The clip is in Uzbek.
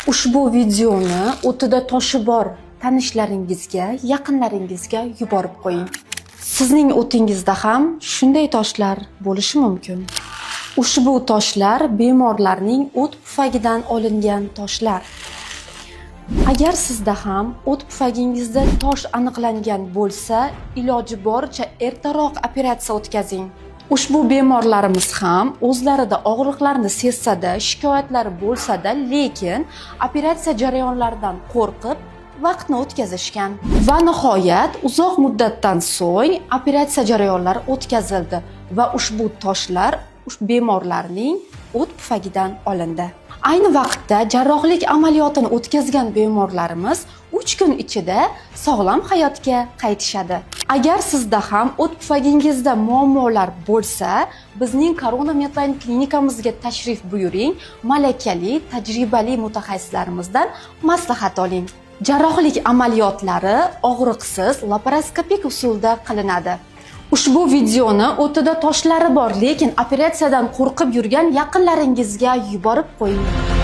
Ushbu videoni o'tida toshi bor tanishlaringizga, yaqinlaringizga yuborib qo'ying. Sizning o'tingizda ham shunday toshlar bo'lishi mumkin. Ushbu toshlar bemorlarning o't pufagidan olingan toshlar. Agar sizda ham o't pufagingizda tosh aniqlangan bo'lsa, iloji boricha ertaroq operatsiya o'tkazing. Ushbu bemorlarimiz ham o'zlarida og'riqlarni sezsa-da, shikoyatlari bo'lsa-da, lekin operatsiya jarayonlaridan qo'rqib vaqtni o'tkazishgan. Va nihoyat uzoq muddatdan so'ng operatsiya jarayonlari o'tkazildi va ushbu toshlar bemorlarning o't pufagidan olindi. Ayni vaqtda jarrohlik amaliyotini o'tkazgan bemorlarimiz 3 kun ichida sog'lom hayotga qaytishadi. Agar sizda ham o't pufagingizda muammolar bo'lsa, bizning Corona Medline klinikamizga tashrif buyuring, malakali, tajribali mutaxassislarimizdan maslahat oling. Jarrohlik amaliyotlari og'riqsiz, laparoskopik usulda qilinadi. Ushbu videoni o'tida toshlari bor, lekin operatsiyadan qo'rqib yurgan yaqinlaringizga yuborib qo'ying.